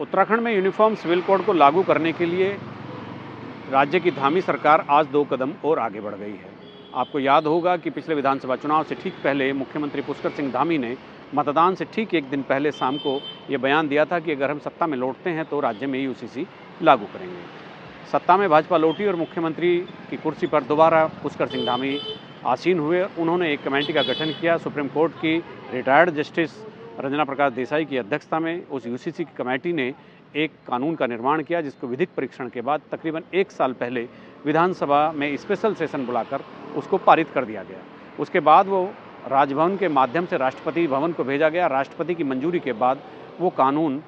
उत्तराखंड में uniform civil code को लागू करने के लिए राज्य की धामी सरकार आज 2 कदम और आगे बढ़ गई है। आपको याद होगा कि पिछले विधानसभा चुनाव से ठीक पहले मुख्यमंत्री पुष्कर सिंह धामी ने मतदान से ठीक एक दिन पहले शाम को ये बयान दिया था कि अगर हम सत्ता में लौटते हैं तो राज्य में यूसीसी लागू करेंगे। सत्ता में भाजपा लौटी और मुख्यमंत्री की कुर्सी पर दोबारा पुष्कर सिंह धामी आसीन हुए। उन्होंने एक कमेटी का गठन किया। सुप्रीम कोर्ट की रिटायर्ड जस्टिस रंजना प्रकाश देसाई की अध्यक्षता में उस यूसीसी की कमेटी ने एक कानून का निर्माण किया, जिसको विधिक परीक्षण के बाद तकरीबन 1 साल पहले विधानसभा में स्पेशल सेशन बुलाकर उसको पारित कर दिया गया। उसके बाद वो राजभवन के माध्यम से राष्ट्रपति भवन को भेजा गया। राष्ट्रपति की मंजूरी के बाद वो कानून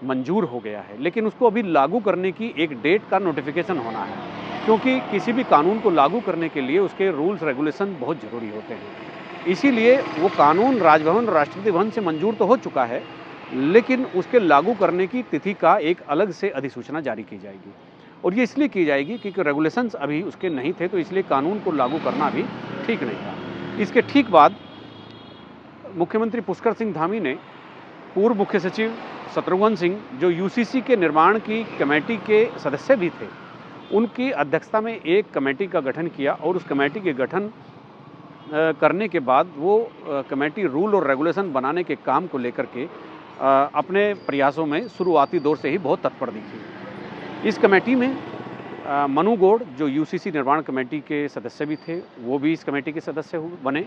मंजूर हो गया है, लेकिन उसको अभी लागू करने की एक डेट का नोटिफिकेशन होना है, क्योंकि किसी भी कानून को लागू करने के लिए उसके रूल्स रेगुलेशन बहुत ज़रूरी होते हैं। इसीलिए वो कानून राजभवन राष्ट्रपति भवन से मंजूर तो हो चुका है, लेकिन उसके लागू करने की तिथि का एक अलग से अधिसूचना जारी की जाएगी। और ये इसलिए की जाएगी क्योंकि रेगुलेशंस अभी उसके नहीं थे, तो इसलिए कानून को लागू करना भी ठीक नहीं था। इसके ठीक बाद मुख्यमंत्री पुष्कर सिंह धामी ने पूर्व मुख्य सचिव शत्रुघ्न सिंह, जो यूसीसी के निर्माण की कमेटी के सदस्य भी थे, उनकी अध्यक्षता में एक कमेटी का गठन किया और उस कमेटी के गठन करने के बाद वो कमेटी रूल और रेगुलेशन बनाने के काम को लेकर के अपने प्रयासों में शुरुआती दौर से ही बहुत तत्पर दिखी। इस कमेटी में मनु गौड़, जो यूसीसी निर्माण कमेटी के सदस्य भी थे, वो भी इस कमेटी के सदस्य बने।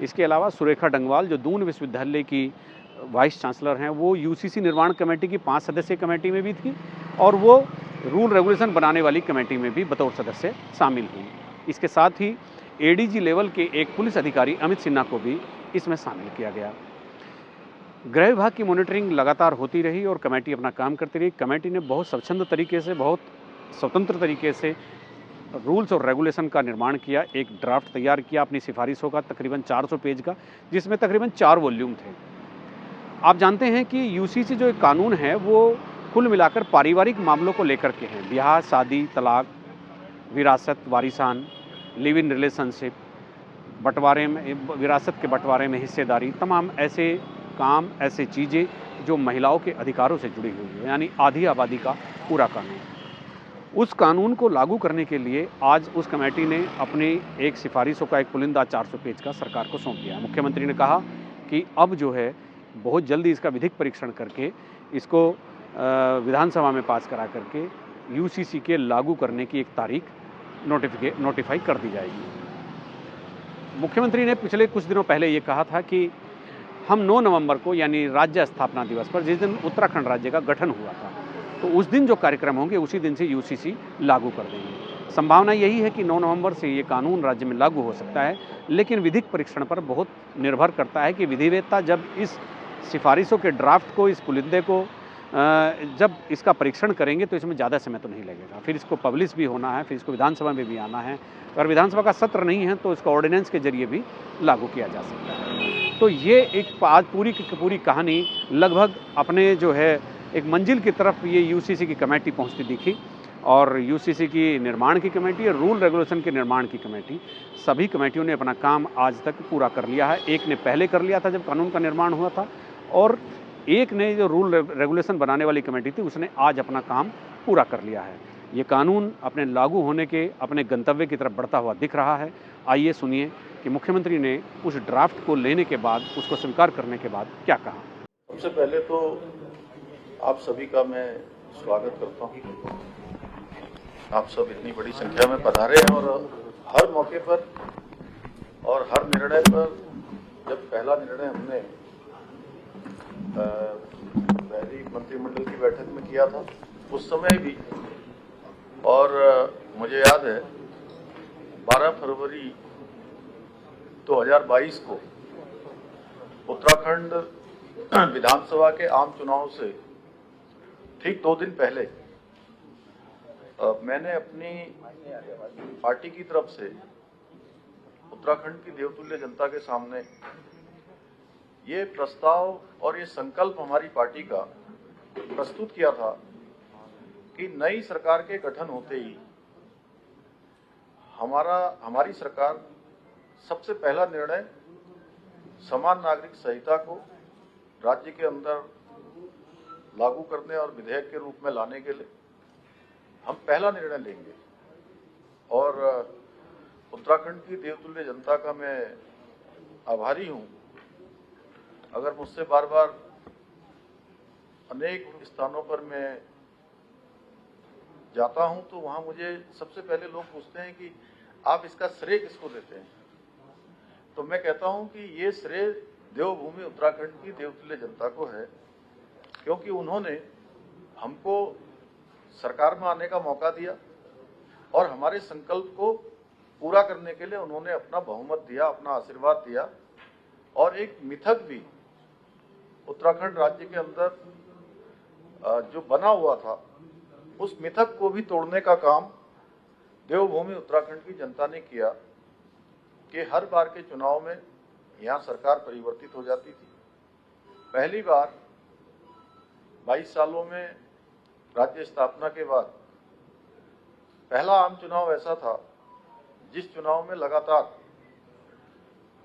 इसके अलावा सुरेखा डंगवाल, जो दून विश्वविद्यालय की वाइस चांसलर हैं, वो यूसीसी निर्माण कमेटी की 5 सदस्यीय कमेटी में भी थी और वो रूल रेगुलेशन बनाने वाली कमेटी में भी बतौर सदस्य शामिल हुई। इसके साथ ही एडीजी लेवल के एक पुलिस अधिकारी अमित सिन्हा को भी इसमें शामिल किया गया। गृह विभाग की मॉनिटरिंग लगातार होती रही और कमेटी अपना काम करती रही। कमेटी ने बहुत स्वच्छंद तरीके से, बहुत स्वतंत्र तरीके से रूल्स और रेगुलेशन का निर्माण किया। एक ड्राफ्ट तैयार किया अपनी सिफारिशों का, तकरीबन 400 पेज का, जिसमें तकरीबन 4 वॉल्यूम थे। आप जानते हैं कि यूसीसी जो एक कानून है वो कुल मिलाकर पारिवारिक मामलों को लेकर के हैं। ब्याह, शादी, तलाक, विरासत, वारिसान, लिव इन रिलेशनशिप, बंटवारे में, विरासत के बंटवारे में हिस्सेदारी, तमाम ऐसे काम, ऐसे चीज़ें जो महिलाओं के अधिकारों से जुड़ी हुई है, यानी आधी आबादी का पूरा कानून। उस कानून को लागू करने के लिए आज उस कमेटी ने अपनी एक सिफारिशों का एक पुलिंदा 400 पेज का सरकार को सौंप दिया। मुख्यमंत्री ने कहा कि अब जो है बहुत जल्दी इसका विधिक परीक्षण करके इसको विधानसभा में पास करा करके यूसीसी के लागू करने की एक तारीख नोटिफाई कर दी जाएगी। मुख्यमंत्री ने पिछले कुछ दिनों पहले ये कहा था कि हम 9 नवंबर को, यानी राज्य स्थापना दिवस पर, जिस दिन उत्तराखंड राज्य का गठन हुआ था, तो उस दिन जो कार्यक्रम होंगे उसी दिन से यूसीसी लागू कर देंगे। संभावना यही है कि 9 नवंबर से ये कानून राज्य में लागू हो सकता है, लेकिन विधिक परीक्षण पर बहुत निर्भर करता है कि विधिवेत्ता जब इस सिफारिशों के ड्राफ्ट को, इस पुलिंदे को जब इसका परीक्षण करेंगे तो इसमें ज़्यादा समय तो नहीं लगेगा। फिर इसको पब्लिश भी होना है, फिर इसको विधानसभा में भी आना है। अगर विधानसभा का सत्र नहीं है तो इसको ऑर्डिनेंस के जरिए भी लागू किया जा सकता है। तो ये एक आज पूरी की पूरी कहानी लगभग अपने जो है एक मंजिल की तरफ ये यूसीसी की कमेटी पहुंचती दिखी। और यूसीसी की निर्माण की कमेटी और रूल रेगुलेशन के निर्माण की कमेटी, सभी कमेटियों ने अपना काम आज तक पूरा कर लिया है। एक ने पहले कर लिया था जब कानून का निर्माण हुआ था, और एक ने, जो रूल रेगुलेशन बनाने वाली कमेटी थी, उसने आज अपना काम पूरा कर लिया है। ये कानून अपने लागू होने के, अपने गंतव्य की तरफ बढ़ता हुआ दिख रहा है। आइए सुनिए कि मुख्यमंत्री ने उस ड्राफ्ट को लेने के बाद, उसको स्वीकार करने के बाद क्या कहा। सबसे पहले तो आप सभी का मैं स्वागत करता हूँ। आप सब इतनी बड़ी संख्या में पधारे हैं और हर मौके पर और हर निर्णय पर, जब पहला निर्णय हमने पहली मंत्रिमंडल की बैठक में किया था उस समय भी, और मुझे याद है 12 फरवरी 2022 को उत्तराखंड विधानसभा के आम चुनाव से ठीक 2 दिन पहले मैंने अपनी पार्टी की तरफ से उत्तराखंड की देवतुल्य जनता के सामने ये प्रस्ताव और ये संकल्प हमारी पार्टी का प्रस्तुत किया था कि नई सरकार के गठन होते ही हमारी सरकार सबसे पहला निर्णय समान नागरिक संहिता को राज्य के अंदर लागू करने और विधेयक के रूप में लाने के लिए हम पहला निर्णय लेंगे। और उत्तराखंड की देवतुल्य जनता का मैं आभारी हूं। अगर मुझसे बार बार अनेक स्थानों पर मैं जाता हूं तो वहां मुझे सबसे पहले लोग पूछते हैं कि आप इसका श्रेय किसको देते हैं। तो मैं कहता हूं कि ये श्रेय देवभूमि उत्तराखंड की देवतुल्य जनता को है, क्योंकि उन्होंने हमको सरकार में आने का मौका दिया और हमारे संकल्प को पूरा करने के लिए उन्होंने अपना बहुमत दिया, अपना आशीर्वाद दिया। और एक मिथक भी उत्तराखंड राज्य के अंदर जो बना हुआ था, उस मिथक को भी तोड़ने का काम देवभूमि उत्तराखंड की जनता ने किया कि हर बार के चुनाव में यहाँ सरकार परिवर्तित हो जाती थी। पहली बार 22 सालों में राज्य स्थापना के बाद पहला आम चुनाव ऐसा था जिस चुनाव में लगातार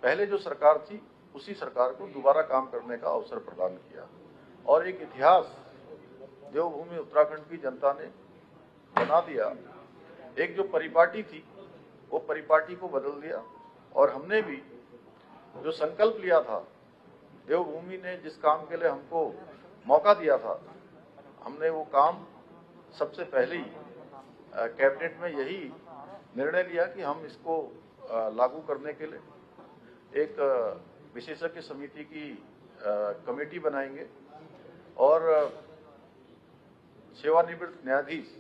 पहले जो सरकार थी उसी सरकार को दोबारा काम करने का अवसर प्रदान किया। और एक इतिहास देवभूमि उत्तराखंड की जनता ने बना दिया। एक जो परिपाटी थी वो परिपाटी को बदल दिया। और हमने भी जो संकल्प लिया था, देवभूमि ने जिस काम के लिए हमको मौका दिया था, हमने वो काम सबसे पहले ही कैबिनेट में यही निर्णय लिया कि हम इसको लागू करने के लिए एक विशेषज्ञ समिति की कमेटी बनाएंगे। और सेवानिवृत्त न्यायाधीश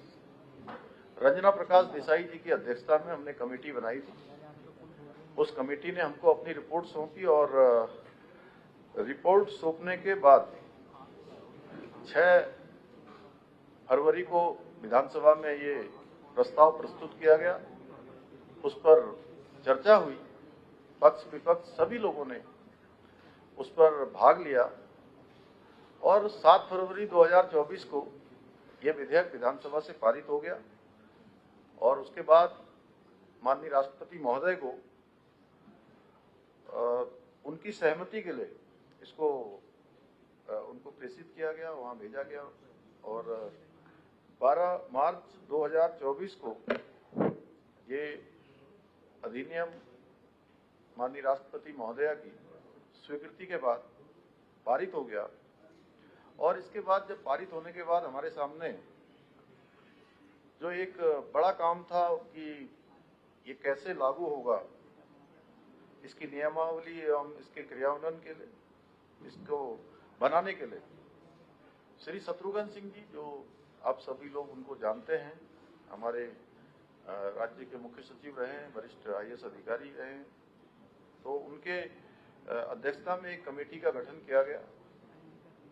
रंजना प्रकाश देसाई जी की अध्यक्षता में हमने कमेटी बनाई थी। उस कमेटी ने हमको अपनी रिपोर्ट सौंपी और रिपोर्ट सौंपने के बाद 6 फरवरी को विधानसभा में ये प्रस्ताव प्रस्तुत किया गया। उस पर चर्चा हुई, पक्ष विपक्ष सभी लोगों ने उस पर भाग लिया और 7 फरवरी 2024 को यह विधेयक विधानसभा से पारित हो गया। और उसके बाद माननीय राष्ट्रपति महोदय को उनकी सहमति के लिए इसको उनको प्रेषित किया गया, वहां भेजा गया। और 12 मार्च 2024 को ये अधिनियम माननीय राष्ट्रपति महोदया की स्वीकृति के बाद पारित हो गया। और इसके बाद जब पारित होने के बाद हमारे सामने जो एक बड़ा काम था कि ये कैसे लागू होगा, इसकी नियमावली एवं इसके क्रियान्वयन के लिए, इसको बनाने के लिए श्री शत्रुघ्न सिंह जी, जो आप सभी लोग उनको जानते हैं, हमारे राज्य के मुख्य सचिव रहे हैं, वरिष्ठ IAS अधिकारी रहे हैं, तो उनके अध्यक्षता में एक कमेटी का गठन किया गया।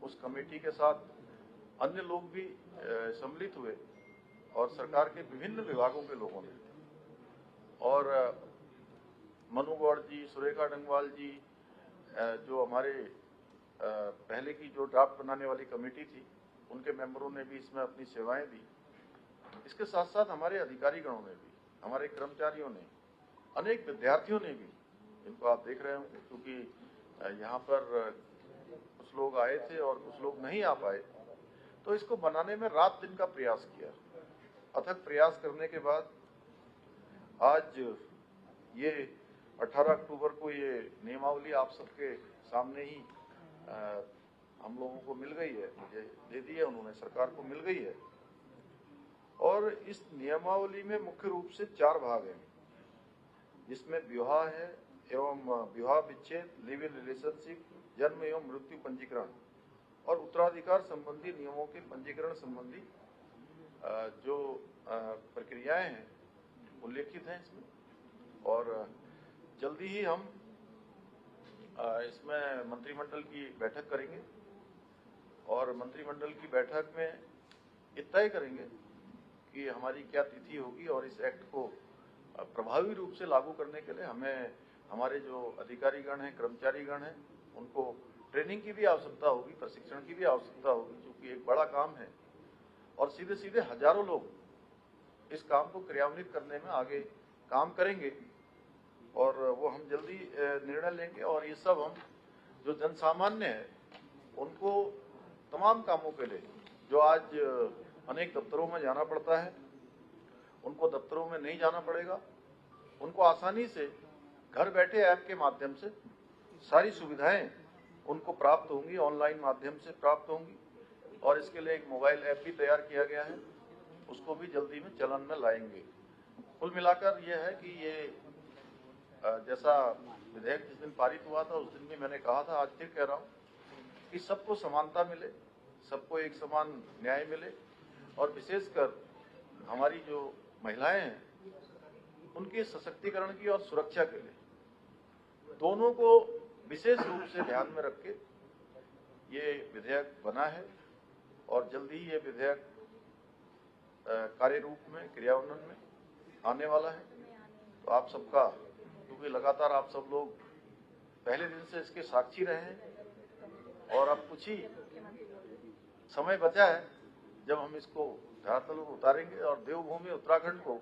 उस कमेटी के साथ अन्य लोग भी सम्मिलित हुए और सरकार के विभिन्न विभागों के लोगों ने, और मनु गौड़ जी, सुरेखा डंगवाल जी, जो हमारे पहले की जो ड्राफ्ट बनाने वाली कमेटी थी, उनके मेंबरों ने भी इसमें अपनी सेवाएं दी। इसके साथ साथ हमारे अधिकारीगणों ने भी, हमारे कर्मचारियों ने, अनेक विद्यार्थियों ने भी, इनको आप देख रहे होंगे क्योंकि यहाँ पर कुछ लोग आए थे और कुछ लोग नहीं आ पाए, तो इसको बनाने में रात दिन का प्रयास किया। अथक प्रयास करने के बाद आज ये 18 अक्टूबर को ये नियमावली आप सबके सामने ही हम लोगों को मिल गई है, मुझे दे दी है उन्होंने, सरकार को मिल गई है। और इस नियमावली में मुख्य रूप से 4 भाग हैं, जिसमें विवाह है एवं विवाह विच्छेद, लिव इन रिलेशनशिप, जन्म एवं मृत्यु पंजीकरण और उत्तराधिकार संबंधी नियमों के पंजीकरण संबंधी जो प्रक्रियाएं हैं उल्लेखित हैं इसमें। और जल्दी ही हम इसमें मंत्रिमंडल की बैठक करेंगे और मंत्रिमंडल की बैठक में ये तय करेंगे कि हमारी क्या तिथि होगी। और इस एक्ट को प्रभावी रूप से लागू करने के लिए हमें हमारे जो अधिकारीगण हैं, कर्मचारीगण हैं, उनको ट्रेनिंग की भी आवश्यकता होगी, प्रशिक्षण की भी आवश्यकता होगी, क्योंकि एक बड़ा काम है और सीधे सीधे हजारों लोग इस काम को क्रियान्वित करने में आगे काम करेंगे। और वो हम जल्दी निर्णय लेंगे और ये सब हम जो जन सामान्य है उनको तमाम कामों के लिए जो आज अनेक दफ्तरों में जाना पड़ता है, उनको दफ्तरों में नहीं जाना पड़ेगा। उनको आसानी से घर बैठे ऐप के माध्यम से सारी सुविधाएं उनको प्राप्त होंगी, ऑनलाइन माध्यम से प्राप्त होंगी। और इसके लिए एक मोबाइल ऐप भी तैयार किया गया है, उसको भी जल्दी में चलन में लाएंगे। कुल मिलाकर यह है कि ये जैसा विधेयक जिस दिन पारित हुआ था उस दिन भी मैंने कहा था, आज फिर कह रहा हूँ कि सबको समानता मिले, सबको एक समान न्याय मिले, और विशेषकर हमारी जो महिलाएं हैं उनके सशक्तिकरण की और सुरक्षा के लिए दोनों को विशेष रूप से ध्यान में रख के ये विधेयक बना है। और जल्दी ही ये विधेयक कार्य रूप में, क्रियान्वयन में आने वाला है। तो आप सबका, क्योंकि लगातार आप सब लोग पहले दिन से इसके साक्षी रहे हैं और अब कुछ ही समय बचा है जब हम इसको धरातल पर उतारेंगे और देवभूमि उत्तराखंड को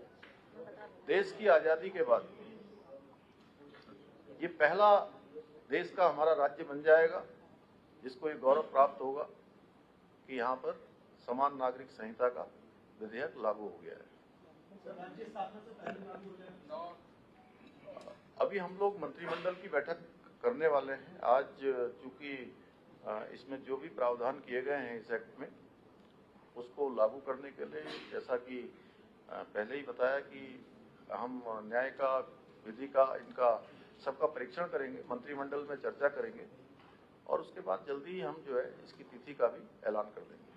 देश की आजादी के बाद ये पहला देश का हमारा राज्य बन जाएगा जिसको ये गौरव प्राप्त होगा कि यहाँ पर समान नागरिक संहिता का विधेयक लागू हो गया है। अभी हम लोग मंत्रिमंडल की बैठक करने वाले हैं। आज चूंकि इसमें जो भी प्रावधान किए गए हैं इस एक्ट में, उसको लागू करने के लिए, जैसा कि पहले ही बताया कि हम न्याय का, विधि का, इनका सबका परीक्षण करेंगे, मंत्रिमंडल में चर्चा करेंगे और उसके बाद जल्दी ही हम जो है इसकी तिथि का भी ऐलान कर देंगे।